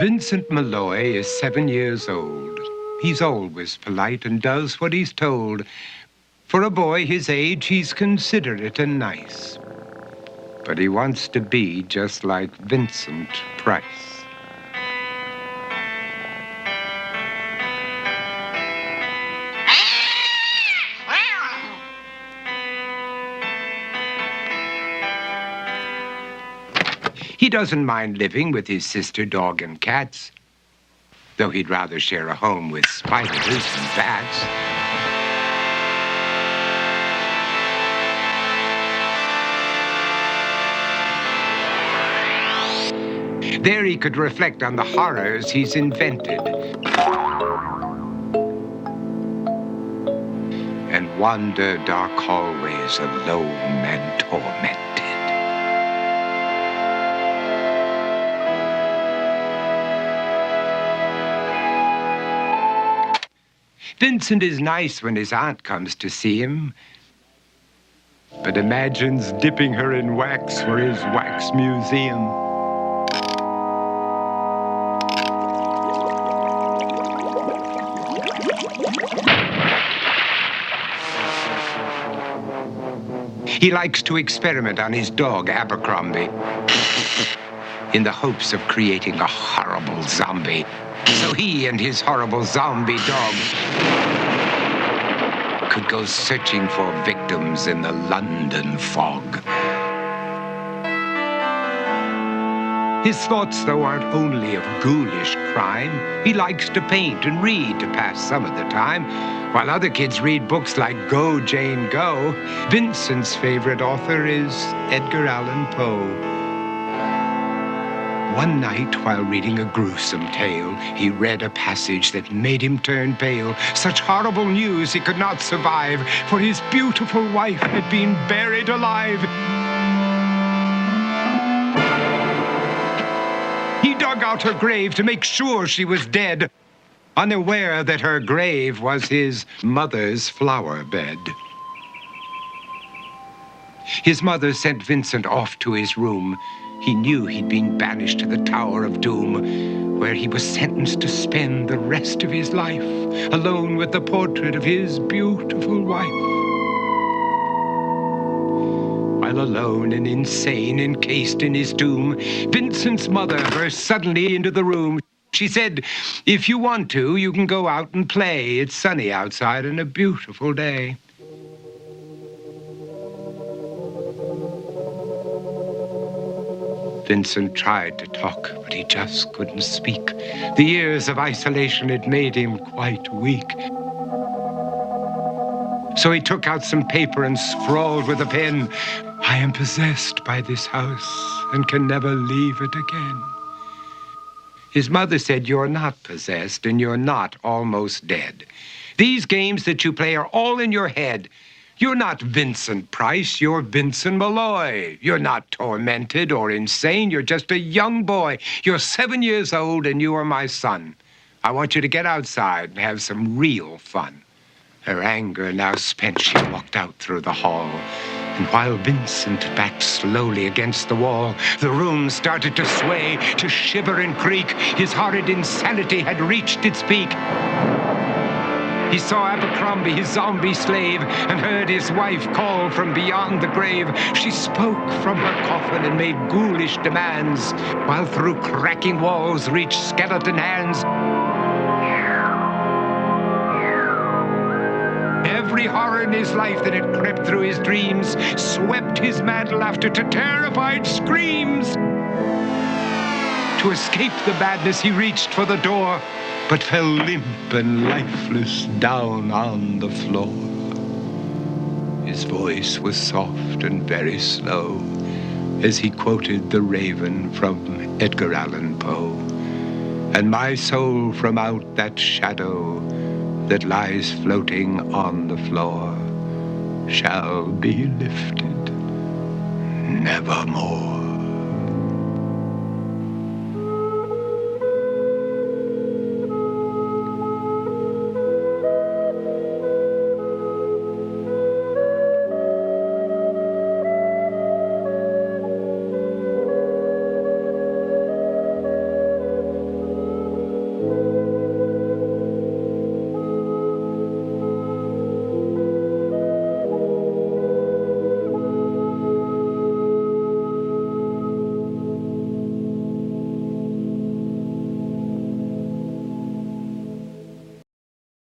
Vincent Malloy is 7 years old. He's always polite and does what he's told. For a boy his age, he's considerate and nice. But he wants to be just like Vincent Price. He doesn't mind living with his sister, dog, and cats, though he'd rather share a home with spiders and bats. There he could reflect on the horrors he's invented and wander dark hallways alone and tormented. Vincent is nice when his aunt comes to see him, but imagines dipping her in wax for his wax museum. He likes to experiment on his dog, Abercrombie, in the hopes of creating a horrible zombie. So he and his horrible zombie dog could go searching for victims in the London fog. His thoughts, though, aren't only of ghoulish crime. He likes to paint and read to pass some of the time. While other kids read books like Go, Jane, Go, Vincent's favorite author is Edgar Allan Poe. One night, while reading a gruesome tale, he read a passage that made him turn pale. Such horrible news he could not survive, for his beautiful wife had been buried alive. He dug out her grave to make sure she was dead, unaware that her grave was his mother's flower bed. His mother sent Vincent off to his room. He knew he'd been banished to the Tower of Doom, where he was sentenced to spend the rest of his life alone with the portrait of his beautiful wife. While alone and insane, encased in his tomb, Vincent's mother burst suddenly into the room. She said, "If you want to, you can go out and play. It's sunny outside and a beautiful day." Vincent tried to talk, but he just couldn't speak. The years of isolation had made him quite weak. So he took out some paper and scrawled with a pen, "I am possessed by this house and can never leave it again." His mother said, "You're not possessed and you're not almost dead. These games that you play are all in your head. You're not Vincent Price, you're Vincent Malloy. You're not tormented or insane, you're just a young boy. You're 7 years old and you are my son. I want you to get outside and have some real fun." Her anger now spent, she walked out through the hall. And while Vincent backed slowly against the wall, the room started to sway, to shiver and creak. His horrid insanity had reached its peak. He saw Abercrombie, his zombie slave, and heard his wife call from beyond the grave. She spoke from her coffin and made ghoulish demands, while through cracking walls reached skeleton hands. Every horror in his life that had crept through his dreams swept his mad laughter to terrified screams. To escape the madness, he reached for the door, but fell limp and lifeless down on the floor. His voice was soft and very slow as he quoted The Raven from Edgar Allan Poe. "And my soul from out that shadow that lies floating on the floor shall be lifted nevermore."